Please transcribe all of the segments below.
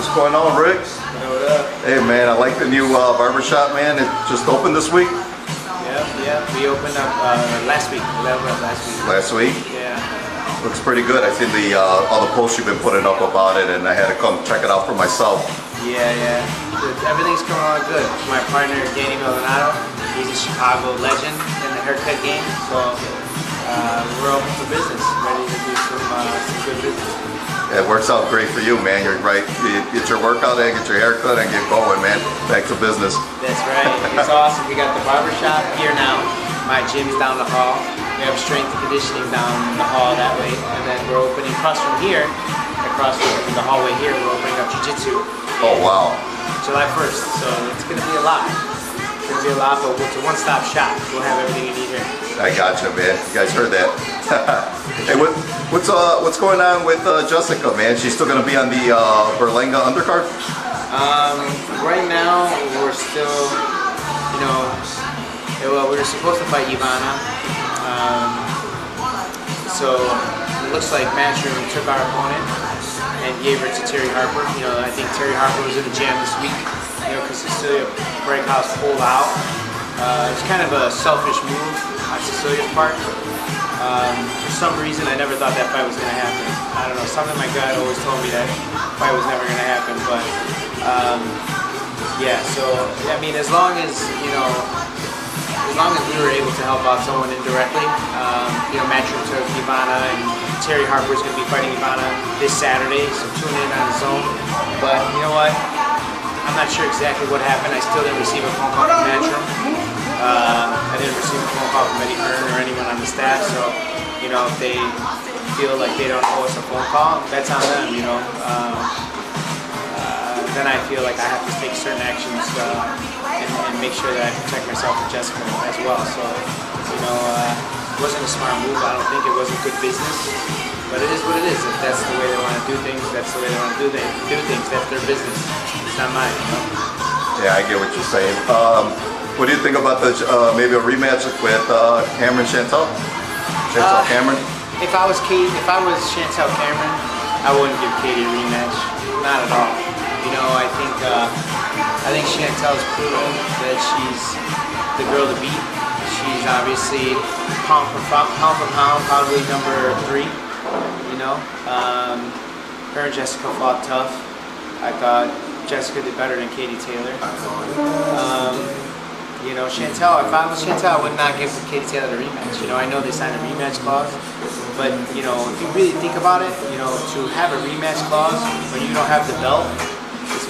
What's going on, Rick? What up? Hey man, I like the new barbershop, man. It just opened this week. Yeah. We opened up last week. Last week? Yeah. Looks pretty good. I seen the all the posts you've been putting up about it, and I had to come check it out for myself. Yeah. Everything's coming along good. My partner, Danny Maldonado, he's a Chicago legend in the haircut game. So we're open for business, ready to do some good business. It works out great for you, man. You're right. You get your workout in, get your haircut, and get going, man. Back to business. That's right. It's awesome. We got the barbershop here now. My gym's down the hall. We have strength and conditioning down the hall that way. And then we're opening across from here, across from the hallway here, we're opening up jiu-jitsu. Oh, wow. July 1st. So it's going to be a lot. It's going to be a lot, but it's a one-stop shop. We'll have everything you need here. I gotcha, man. You guys heard that. Hey, what's going on with Jessica, man? She's still gonna be on the Berlanga undercard? Right now we're still, well, we were supposed to fight Ivana. So it looks like Matchroom took our opponent and gave her to Terri Harper. I think Terri Harper was in the jam this week. Because Cecilia Breakhouse pulled out. It's kind of a selfish move on Cecilia's part. For some reason, I never thought that fight was going to happen. I don't know, something my gut always told me that fight was never going to happen. But yeah, so I mean, as long as we were able to help out someone indirectly, Matchroom took Ivana, and Terri Harper is going to be fighting Ivana this Saturday. So tune in on the zone. But you know what? I'm not sure exactly what happened. I still didn't receive a phone call from Matchroom. I didn't receive a phone call from Eddie Hearn or anyone on the staff, so if they feel like they don't owe us a phone call, that's on them. Then I feel like I have to take certain actions and make sure that I protect myself and Jessica as well. So it wasn't a smart move. I don't think it wasn't good business, but it is what it is. If that's the way they want to do things, that's the way they want to do things. That's their business. It's not mine. Yeah, I get what you're saying. What do you think about the maybe a rematch with Cameron Chantel? Cameron? If I was Chantel Cameron, I wouldn't give Katie a rematch. Not at all. I think Chantel's proven that she's the girl to beat. She's obviously pound for pound, probably number 3. Her and Jessica fought tough. I thought Jessica did better than Katie Taylor. Chantel, if I was Chantel, I would not give Katie Taylor a rematch. I know they signed a rematch clause, but if you really think about it, to have a rematch clause when you don't have the belt is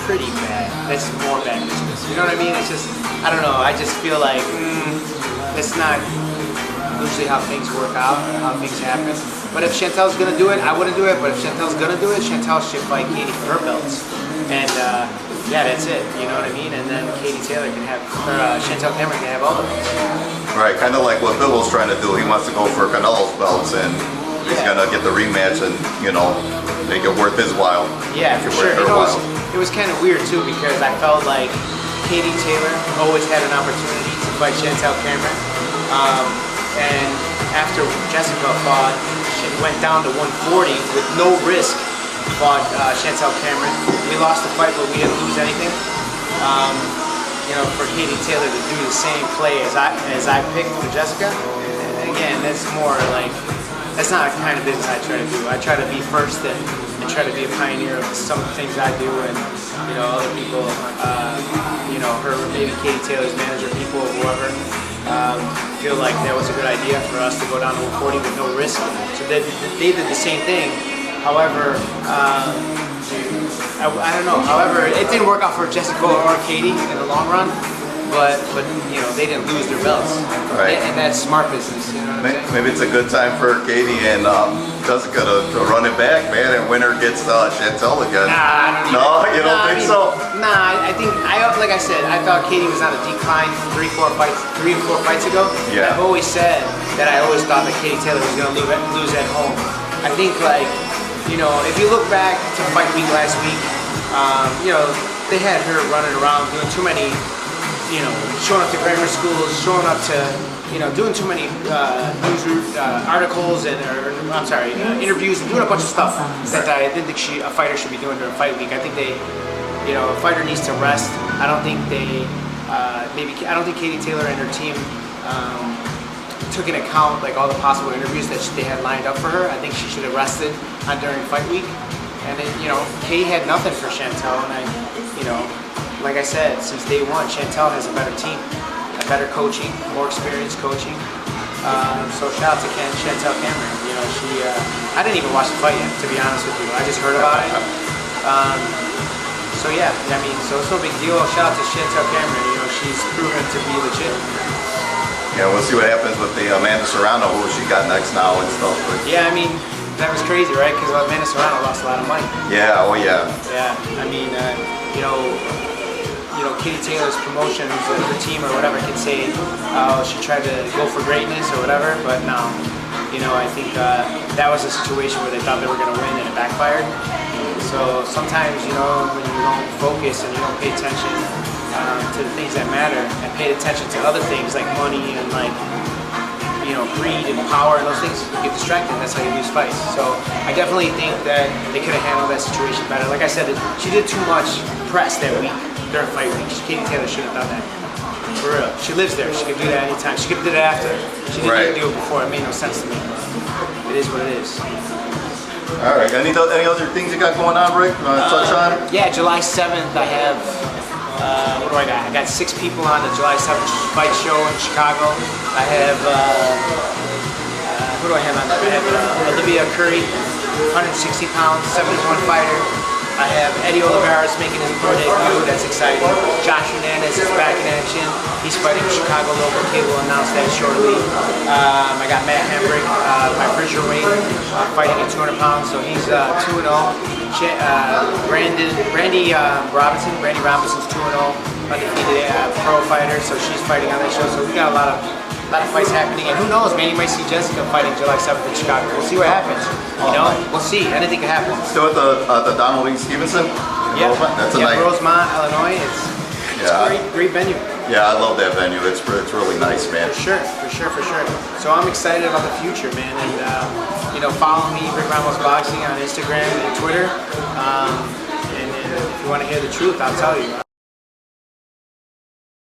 pretty bad. That's more bad business. You know what I mean? It's just, I don't know. I just feel like it's not usually how things work out, how things happen. But if Chantel's gonna do it, I wouldn't do it. But if Chantel's gonna do it, Chantel should fight Katie for her belts. And yeah, that's it. You know what I mean? And then Katie Taylor can have, or Chantel Cameron can have all the belts. Right, kind of like what Bill was trying to do. He wants to go for Canelo's belts, and he's gonna get the rematch and make it worth his while. Yeah, for sure. It was kind of weird too, because I felt like Katie Taylor always had an opportunity to fight Chantel Cameron. And after Jessica fought, she went down to 140 with no risk, fought Chantel Cameron. We lost the fight, but we didn't lose anything. For Katie Taylor to do the same play as I picked for Jessica, again, that's more like, that's not the kind of business I try to do. I try to be first and try to be a pioneer of some of the things I do, and other people, her, maybe Katie Taylor's manager, people, whoever, feel like that was a good idea for us to go down to 140 with no risk. So they did the same thing. However, I don't know. However, it didn't work out for Jessica or Katie in the long run. But they didn't lose their belts, right? And that's smart business. Maybe it's a good time for Katie and Jessica to run it back, man, and winner gets Chantel again. Nah, I don't No, you don't think so? Nah, I think like I said, I thought Katie was on a decline 3 or 4 fights ago. Yeah. I've always said that I always thought that Katie Taylor was going to lose at home. I think if you look back to fight week last week, they had her running around doing too many. Showing up to grammar schools, showing up to doing too many articles and interviews and doing a bunch of stuff that I didn't think a fighter should be doing during fight week. I think a fighter needs to rest. I don't think I don't think Katie Taylor and her team took into account like all the possible interviews that they had lined up for her. I think she should have rested during fight week. And then, Kay had nothing for Chantel, and like I said, since day one, Chantel has a better team, a better coaching, more experienced coaching. So shout out to Chantel Cameron. I didn't even watch the fight yet, to be honest with you. I just heard about it. So yeah, so it's no big deal. Shout out to Chantel Cameron. She's proven to be legit. Yeah, we'll see what happens with the Amanda Serrano, who she got next now and stuff. But yeah, that was crazy, right? Because Amanda Serrano lost a lot of money. Yeah, oh yeah. Yeah, Katie Taylor's promotions, her team or whatever can say, she tried to go for greatness or whatever, but no. I think that was a situation where they thought they were going to win and it backfired. So sometimes, when you don't focus and you don't pay attention to the things that matter and pay attention to other things like money and greed and power and those things, you get distracted. That's how you lose fights. So I definitely think that they could have handled that situation better. Like I said, she did too much press that week during fight week. Katie Taylor should have done that. For real. She lives there. She could do that anytime. She could have did it after. She didn't do it before. It made no sense to me. It is what it is. All right. Any other things you got going on, Rick? You want to touch on? Yeah, July 7th I have, what do I got? I got 6 people on the July 7th fight show in Chicago. I have, who do I have on there? I have Olivia Curry, 160 pounds, 71 fighter. I have Eddie Olivares making his pro debut. That's exciting. Josh Hernandez is back in action. He's fighting Chicago local. Kate will announce that shortly. I got Matt Hambrick, my Bridger weight, fighting at 200 pounds. So he's 2-0. Brandy Robinson's 2-0, undefeated pro fighter. So she's fighting on that show. So we got a lot of fights happening, and who knows, maybe you might see Jessica fighting July 7th in Chicago. We'll see what happens. We'll see. Anything can happen. Still at the Donald Lee Stevenson? Yeah. That's a nice. Rosemont, Illinois. It's a great venue. Yeah, I love that venue. It's really nice, man. For sure. So I'm excited about the future, man. And follow me, Rick Ramos Boxing, on Instagram and Twitter. And if you want to hear the truth, I'll tell you.